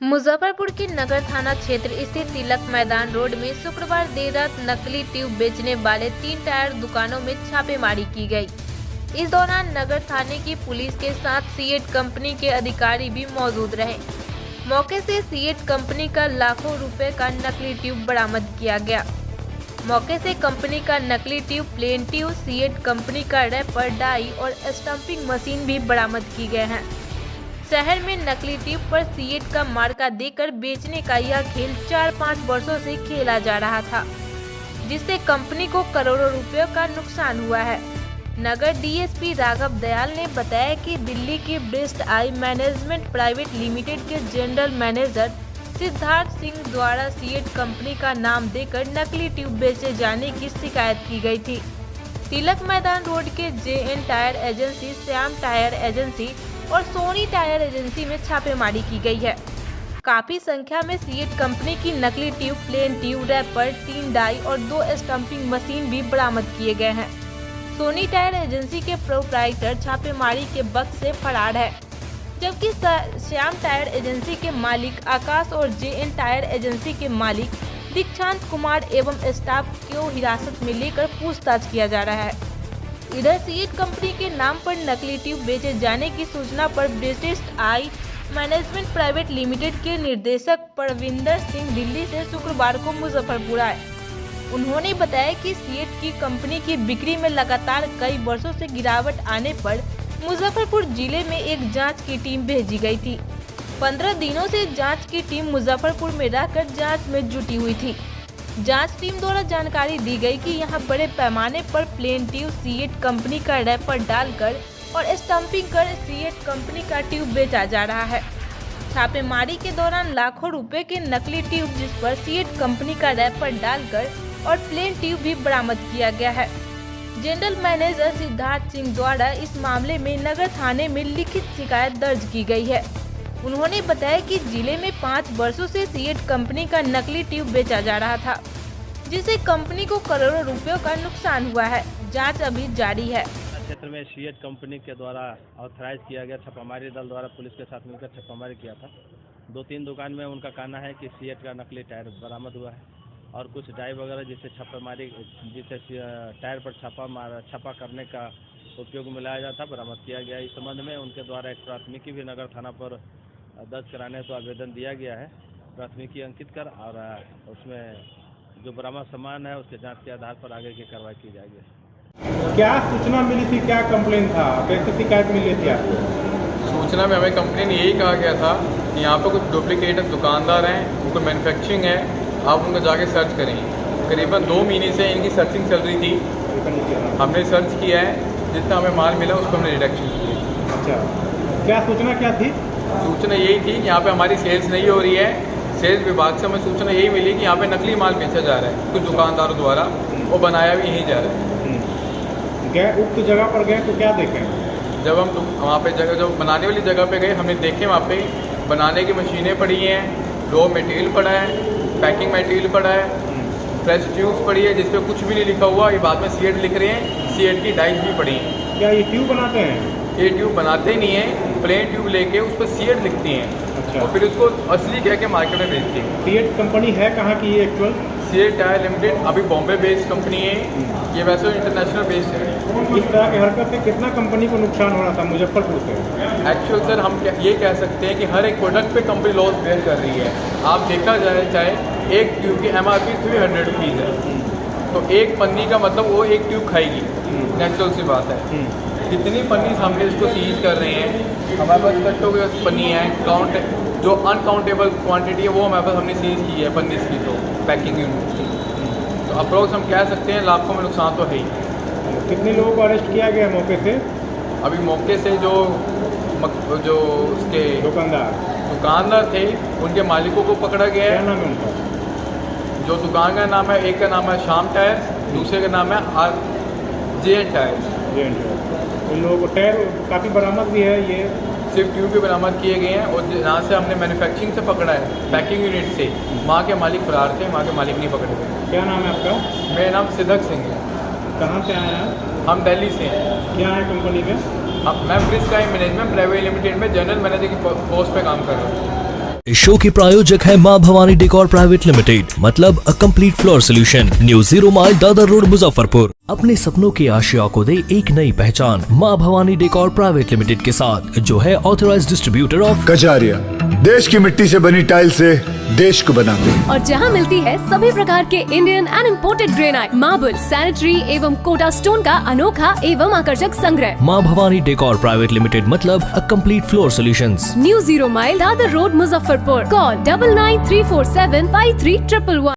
मुजफ्फरपुर के नगर थाना क्षेत्र स्थित तिलक मैदान रोड में शुक्रवार देर रात नकली ट्यूब बेचने वाले 3 टायर दुकानों में छापेमारी की गई। इस दौरान नगर थाने की पुलिस के साथ सीएट कंपनी के अधिकारी भी मौजूद रहे। मौके से सीएट कंपनी का लाखों रुपए का नकली ट्यूब बरामद किया गया। मौके से कंपनी का नकली tube, plain tube, CEAT company का रैपर, डाई और स्टम्पिंग मशीन भी बरामद की गए हैं। शहर में नकली ट्यूब पर सीएट का मार्का देकर बेचने का यह खेल 4-5 वर्षों से खेला जा रहा था, जिससे कंपनी को करोड़ों रुपयों का नुकसान हुआ है। नगर डीएसपी राघव दयाल ने बताया कि दिल्ली की ब्रेस्ट आई मैनेजमेंट प्राइवेट लिमिटेड के जनरल मैनेजर सिद्धार्थ सिंह द्वारा सीएट कंपनी का नाम देकर नकली ट्यूब बेचे जाने की शिकायत की गई थी। तिलक मैदान रोड के JN tyre agency, Shyam tyre agency और सोनी टायर एजेंसी में छापेमारी की गई है। काफी संख्या में सीएट कंपनी की नकली tube, plain tube, wrapper, 3 die और 2 स्टम्पिंग मशीन भी बरामद किए गए हैं। सोनी टायर एजेंसी के प्रोप्राइटर छापेमारी के वक्त से फरार है, जबकि श्याम टायर एजेंसी के मालिक आकाश और जेएन टायर एजेंसी के मालिक दीक्षांत कुमार एवं स्टाफ को हिरासत में लेकर पूछताछ किया जा रहा है। इधर सीएट कंपनी के नाम पर नकली ट्यूब बेचे जाने की सूचना पर ब्रेस्ट आई मैनेजमेंट प्राइवेट लिमिटेड के निर्देशक परविंदर सिंह दिल्ली से शुक्रवार को मुजफ्फरपुर आए। उन्होंने बताया कि सीएट की कंपनी की बिक्री में लगातार कई वर्षों से गिरावट आने पर मुजफ्फरपुर जिले में एक जांच की टीम भेजी गई थी। 15 दिनों से जांच की टीम मुजफ्फरपुर में रहकर जांच में जुटी हुई थी। जांच टीम द्वारा जानकारी दी गई कि यहां बड़े पैमाने पर प्लेन ट्यूब, सीएट कंपनी का रैपर डालकर और स्टम्पिंग कर सीएट कंपनी का ट्यूब बेचा जा रहा है। छापेमारी के दौरान लाखों रुपए के नकली ट्यूब, जिस पर सीएट कंपनी का रैपर डालकर और प्लेन ट्यूब भी बरामद किया गया है। जनरल मैनेजर सिद्धार्थ सिंह द्वारा इस मामले में नगर थाने में लिखित शिकायत दर्ज की गई है। उन्होंने बताया कि जिले में 5 वर्षों से सीएट कंपनी का नकली ट्यूब बेचा जा रहा था, जिससे कंपनी को करोड़ों रुपयों का नुकसान हुआ है। जांच अभी जारी है। क्षेत्र में सीएट कंपनी के द्वारा ऑथराइज किया गया छापामारी दल द्वारा पुलिस के साथ मिलकर छापामारी किया था। 2-3 दुकान में उनका कहना है कि सीएट का नकली टायर बरामद हुआ है और कुछ डाई वगैरह जिससे टायर पर छापा करने का उपयोग में लाया जाता बरामद किया गया। इस संबंध में उनके द्वारा एक प्राथमिकी भी नगर थाना पर दर्ज कराने तो आवेदन दिया गया है। प्राथमिकी अंकित कर और उसमें जो बरामद सामान है उसके जांच के आधार पर आगे की कार्रवाई की जाएगी। क्या सूचना मिली थी, क्या कंप्लेन था, कैसे शिकायत मिली थी आपको? सूचना में हमें कंप्लेन यही कहा गया था कि यहाँ पर कुछ डुप्लीकेट दुकानदार हैं, उनको मैन्युफैक्चरिंग है, आप उनको जाके सर्च करें। करीबन 2 महीने से इनकी सर्चिंग चल रही थी। हमने सर्च किया है, जितना हमें माल मिला उसको हमने रिडक्शन किया। अच्छा, क्या सूचना क्या थी? सूचना यही थी कि यहाँ पे हमारी सेल्स नहीं हो रही है। सेल्स विभाग से हमें सूचना यही मिली कि यहाँ पे नकली माल बेचा जा रहा है कुछ दुकानदारों द्वारा, वो बनाया भी यहीं जा रहा है। गए उक्त जगह पर गए तो क्या देखें? जब हम वहाँ पे जो बनाने वाली जगह पे गए, हमने देखे वहाँ पे बनाने की मशीनें पड़ी हैं, रॉ मटेरियल पड़ा है, पैकिंग मटेरियल पड़ा है, फ्रेश ट्यूब्स पड़ी है जिस पर कुछ भी नहीं लिखा हुआ। ये बाद में सीएट लिख रहे हैं, सीएट की डाइज भी पड़ी हैं। क्या ये ट्यूब बनाते हैं? ये ट्यूब बनाते नहीं हैं, प्लेन ट्यूब लेके उस पर सीएट लिखती हैं। अच्छा। और फिर उसको असली कह के मार्केट में बेचती हैं। सीएट कंपनी है कहाँ की ये एक्चुअल? सीएट टायर लिमिटेड अभी बॉम्बे बेस्ड कंपनी है, ये वैसे इंटरनेशनल बेस्ड है। इस तरह की हरकत से कितना कंपनी को नुकसान हो रहा था मुजफ्फरपुर से? एक्चुअल सर हम ये कह सकते हैं कि हर एक प्रोडक्ट पे कंपनी लॉस बेयर कर रही है। आप देखा जाए चाहे एक ट्यूब की MRP 300 रुपीज़ है, तो एक पन्नी का मतलब वो एक ट्यूब खाएगी, नेचुरल सी बात है। कितनी पन्नी हमने इसको सीज कर रहे हैं, हमारे पास कट्टों की पन्नी है, काउंट जो अनकाउंटेबल क्वांटिटी है वो हमारे पास हमने सीज की है पन्नी की, तो पैकिंग यूनिट की। तो अप्रोक्स हम कह सकते हैं लाखों में नुकसान तो है ही। कितने लोगों को अरेस्ट किया गया मौके से? अभी मौके से जो उसके दुकानदार थे उनके मालिकों को पकड़ा गया है। क्या नाम है उनका? जो दुकान का नाम है, एक का नाम है श्याम टायर, दूसरे का नाम है जेएन टायर। इन लोगों को टायर काफ़ी बरामद भी है, ये सिर्फ ट्यूब भी बरामद किए गए हैं और जहाँ से हमने मैन्युफैक्चरिंग से पकड़ा है, पैकिंग यूनिट से, वहाँ के मालिक फरार थे, वहाँ के मालिक नहीं पकड़े गए। क्या नाम है आपका? मेरा नाम सिद्धक सिंह है। कहाँ से आए हैं? हम दिल्ली से हैं। क्या है कंपनी में? मैं ब्रिस्ट आई मैनेजमेंट प्राइवेट लिमिटेड में जनरल मैनेजर की पोस्ट पे काम कर रहा हूँ। इस शो के प्रायोजक है मां भवानी डेकोर प्राइवेट लिमिटेड, मतलब a complete floor solution, new 0 mile Dadar road Muzaffarpur. अपने सपनों की आशिया को दे एक नई पहचान मां भवानी डेकोर प्राइवेट लिमिटेड के साथ, जो है ऑथराइज्ड डिस्ट्रीब्यूटर ऑफ कजारिया। देश की मिट्टी से बनी टाइल से देश को बनाते हैं। और जहां मिलती है सभी प्रकार के Indian and imported granite, marble, sanitary एवं कोटा स्टोन का अनोखा एवं आकर्षक संग्रह। मां भवानी डेकोर प्राइवेट लिमिटेड, मतलब a complete floor solutions, new 0 mile Dadar road Muzaffarpur. Call 9934753111।